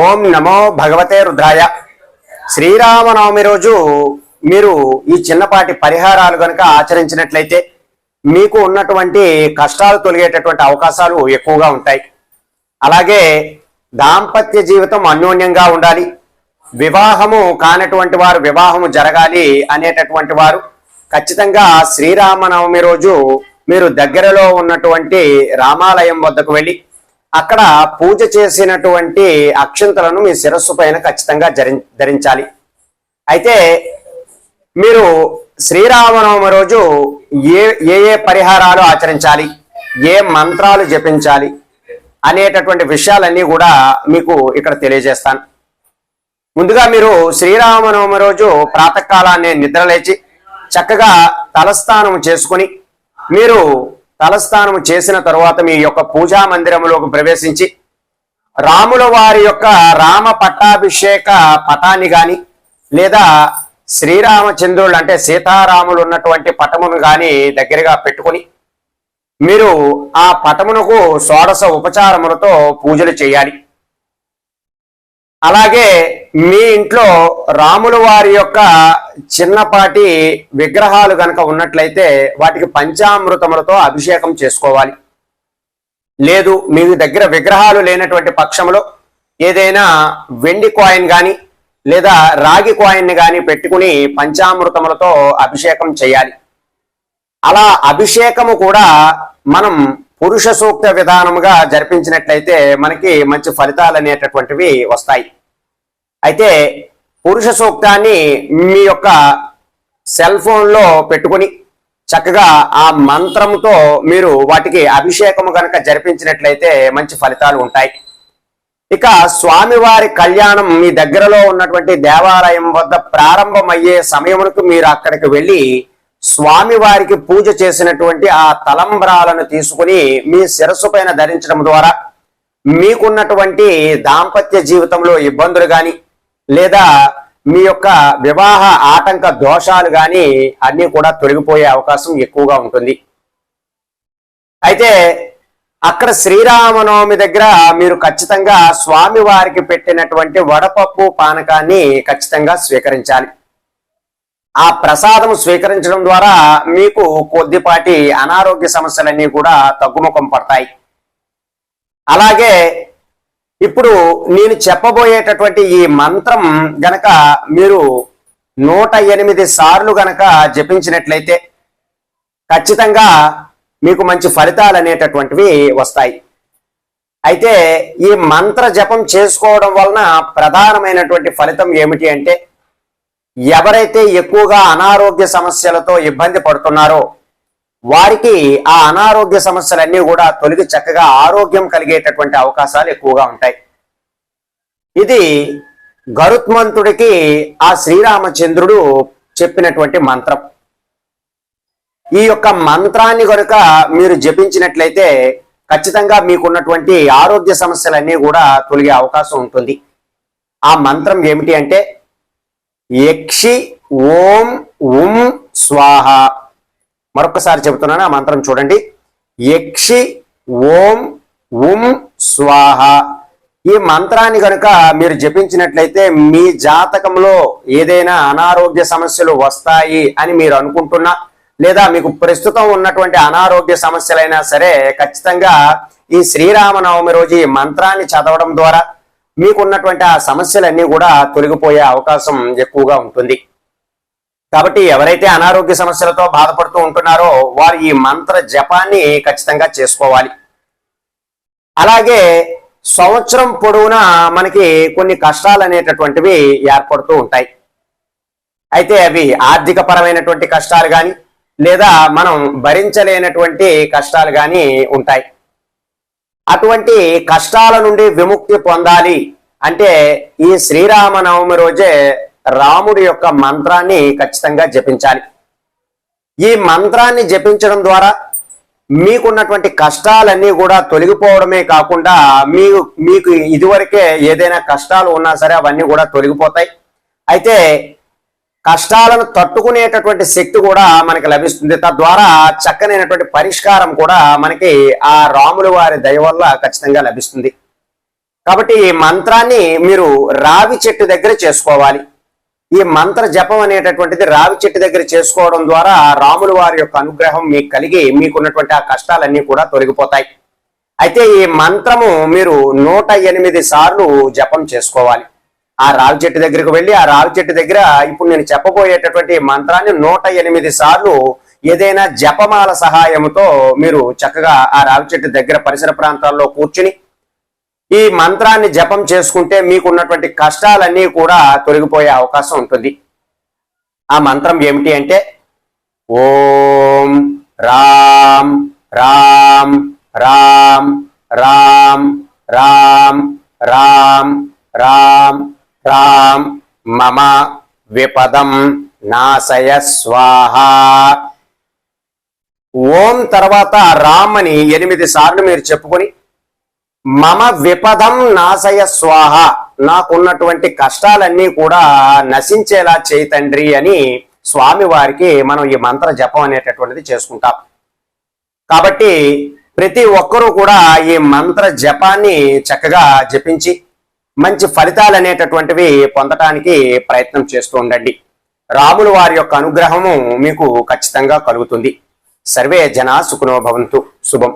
ఓం నమో భగవతే రుద్రాయ. శ్రీరామనవమి రోజు మీరు ఈ చిన్నపాటి పరిహారాలు గనుక ఆచరించినట్లయితే మీకు ఉన్నటువంటి కష్టాలు తొలగేటటువంటి అవకాశాలు ఎక్కువగా ఉంటాయి. అలాగే దాంపత్య జీవితం అన్యోన్యంగా ఉండాలి, వివాహము కానటువంటి వారు వివాహము జరగాలి అనేటటువంటి వారు ఖచ్చితంగా శ్రీరామనవమి రోజు మీరు దగ్గరలో ఉన్నటువంటి రామాలయం వద్దకు వెళ్ళి అక్కడ పూజ చేసినటువంటి అక్షంతలను మీ శిరస్సు పైన ఖచ్చితంగా ధరించాలి. అయితే మీరు శ్రీరామనవమి రోజు ఏ ఏ పరిహారాలు ఆచరించాలి, ఏ మంత్రాలు జపించాలి అనేటటువంటి విషయాలన్నీ కూడా మీకు ఇక్కడ తెలియజేస్తాను. ముందుగా మీరు శ్రీరామనవమి రోజు ప్రాతకాలాన్ని నిద్రలేచి చక్కగా తలస్నానం చేసుకుని మీరు తలస్నానం చేసిన తరువాత మీ యొక్క పూజా మందిరంలోకి ప్రవేశించి రాముల వారి యొక్క రామ పట్టాభిషేక పటాన్ని గాని లేదా శ్రీరామచంద్రుడు అంటే సీతారాములు ఉన్నటువంటి పటమును గాని దగ్గరగా పెట్టుకుని మీరు ఆ పటమునకు షోడశ ఉపచారములతో పూజలు చేయాలి. అలాగే మీ ఇంట్లో రాముల వారి యొక్క చిన్నపాటి విగ్రహాలు కనుక ఉన్నట్లయితే వాటికి పంచామృతములతో అభిషేకం చేసుకోవాలి. లేదు మీ దగ్గర విగ్రహాలు లేనటువంటి పక్షంలో ఏదైనా వెండి కాయిన్ కానీ లేదా రాగి కాయిన్ కానీ పెట్టుకుని పంచామృతములతో అభిషేకం చేయాలి. అలా అభిషేకము కూడా మనం పురుష సూక్త విధానముగా జరిపించినట్లయితే మనకి మంచి ఫలితాలు అనేటటువంటివి వస్తాయి. అయితే పురుష సూక్తాన్ని మీ యొక్క సెల్ ఫోన్లో పెట్టుకుని చక్కగా ఆ మంత్రంతో మీరు వాటికి అభిషేకము కనుక జరిపించినట్లయితే మంచి ఫలితాలు ఉంటాయి. ఇక స్వామివారి కళ్యాణం మీ దగ్గరలో ఉన్నటువంటి దేవాలయం వద్ద ప్రారంభమయ్యే సమయమునకు మీరు అక్కడికి వెళ్ళి స్వామివారికి పూజ చేసినటువంటి ఆ తలంబ్రాలను తీసుకుని మీ శిరస్సు పైన ధరించడం ద్వారా మీకున్నటువంటి దాంపత్య జీవితంలో ఇబ్బందులు కానీ లేదా మీ యొక్క వివాహ ఆటంక దోషాలు కానీ అన్నీ కూడా తొలగిపోయే అవకాశం ఎక్కువగా ఉంటుంది. అయితే అక్కడ శ్రీరామనవమి దగ్గర మీరు ఖచ్చితంగా స్వామివారికి పెట్టినటువంటి వడపప్పు పానకాన్ని ఖచ్చితంగా స్వీకరించాలి. ఆ ప్రసాదం స్వీకరించడం ద్వారా మీకు కొద్దిపాటి అనారోగ్య సమస్యలన్నీ కూడా తగ్గుముఖం పడతాయి. అలాగే ఇప్పుడు నేను చెప్పబోయేటటువంటి ఈ మంత్రం గనక మీరు 108 సార్లు గనక జపించినట్లయితే ఖచ్చితంగా మీకు మంచి ఫలితాలు అనేటటువంటివి వస్తాయి. అయితే ఈ మంత్ర జపం చేసుకోవడం వలన ప్రధానమైనటువంటి ఫలితం ఏమిటి అంటే ఎవరైతే ఎక్కువగా అనారోగ్య సమస్యలతో ఇబ్బంది పడుతున్నారో వారికి ఆ అనారోగ్య సమస్యలన్నీ కూడా తొలగి చక్కగా ఆరోగ్యం కలిగేటటువంటి అవకాశాలు ఎక్కువగా ఉంటాయి. ఇది గరుత్మంతుడికి ఆ శ్రీరామచంద్రుడు చెప్పినటువంటి మంత్రం. ఈ యొక్క మంత్రాన్ని కనుక మీరు జపించినట్లయితే ఖచ్చితంగా మీకున్నటువంటి ఆరోగ్య సమస్యలన్నీ కూడా తొలగే అవకాశం ఉంటుంది. ఆ మంత్రం ఏమిటి అంటే యక్షి ఓం ఉం స్వాహ. మరొకసారి చెబుతున్నాను, ఆ మంత్రం చూడండి. యక్షి ఓం ఉం స్వాహ. ఈ మంత్రాన్ని కనుక మీరు జపించినట్లయితే మీ జాతకంలో ఏదైనా అనారోగ్య సమస్యలు వస్తాయి అని మీరు అనుకుంటున్నా లేదా మీకు ప్రస్తుతం ఉన్నటువంటి అనారోగ్య సమస్యలైనా సరే ఖచ్చితంగా ఈ శ్రీరామనవమి రోజు ఈ మంత్రాన్ని చదవడం ద్వారా మీకున్నటువంటి ఆ సమస్యలన్నీ కూడా తొలగిపోయే అవకాశం ఎక్కువగా ఉంటుంది. కాబట్టి ఎవరైతే అనారోగ్య సమస్యలతో బాధపడుతూ ఉంటున్నారో వారు ఈ మంత్ర జపాన్ని ఖచ్చితంగా చేసుకోవాలి. అలాగే సంవత్సరం పొడవునా మనకి కొన్ని కష్టాలు అనేటటువంటివి ఏర్పడుతూ ఉంటాయి. అయితే అవి ఆర్థిక పరమైనటువంటి కష్టాలు కానీ లేదా మనం భరించలేనటువంటి కష్టాలు కానీ ఉంటాయి. అటువంటి కష్టాల నుండి విముక్తి పొందాలి అంటే ఈ శ్రీరామనవమి రోజే రాముడి యొక్క మంత్రాన్ని ఖచ్చితంగా జపించాలి. ఈ మంత్రాన్ని జపించడం ద్వారా మీకున్నటువంటి కష్టాలన్నీ కూడా తొలగిపోవడమే కాకుండా మీకు ఇదివరకే ఏదైనా కష్టాలు ఉన్నా సరే అవన్నీ కూడా తొలగిపోతాయి. అయితే కష్టాలను తట్టుకునేటటువంటి శక్తి కూడా మనకి లభిస్తుంది. తద్వారా చక్కనైనటువంటి పరిష్కారం కూడా మనకి ఆ రాముల వారి దయ వల్ల ఖచ్చితంగా లభిస్తుంది. కాబట్టి ఈ మంత్రాన్ని మీరు రావి చెట్టు దగ్గర చేసుకోవాలి. ఈ మంత్ర జపం అనేటటువంటిది రావి చెట్టు దగ్గర చేసుకోవడం ద్వారా రాముల వారి యొక్క అనుగ్రహం మీకు కలిగి మీకున్నటువంటి ఆ కష్టాలన్నీ కూడా తొలగిపోతాయి. అయితే ఈ మంత్రము మీరు 108 సార్లు జపం చేసుకోవాలి. ఆ రావి చెట్టు దగ్గరకు వెళ్ళి ఆ రావి చెట్టు దగ్గర ఇప్పుడు నేను చెప్పబోయేటటువంటి మంత్రాన్ని 108 సార్లు ఏదైనా జపమాల సహాయముతో మీరు చక్కగా ఆ రావి చెట్టు దగ్గర పరిసర ప్రాంతాల్లో కూర్చుని ఈ మంత్రాన్ని జపం చేసుకుంటే మీకున్నటువంటి కష్టాలన్నీ కూడా తొలగిపోయే అవకాశం ఉంటుంది. ఆ మంత్రం ఏమిటి అంటే ఓం రామ్ రామ్ రామ్ రామ్ రామ్ రామ్ రామ్ రామ్ మమ విపదం నాశయ స్వాహ. ఓం తర్వాత రామ్ అని 8 సార్లు మీరు చెప్పుకొని మమ విపదం నాశయ స్వాహ, నాకున్నటువంటి కష్టాలన్నీ కూడా నశించేలా చేయి తండ్రి అని స్వామి వారికి మనం ఈ మంత్ర జపం అనేటటువంటిది చేసుకుంటాం. కాబట్టి ప్రతి ఒక్కరూ కూడా ఈ మంత్ర జపాన్ని చక్కగా జపించి మంచి ఫలితాలు అనేటటువంటివి పొందటానికి ప్రయత్నం చేస్తూ ఉండండి. రాముల వారి యొక్క అనుగ్రహము మీకు ఖచ్చితంగా కలుగుతుంది. సర్వే జనా సుఖినో భవంతు. శుభం.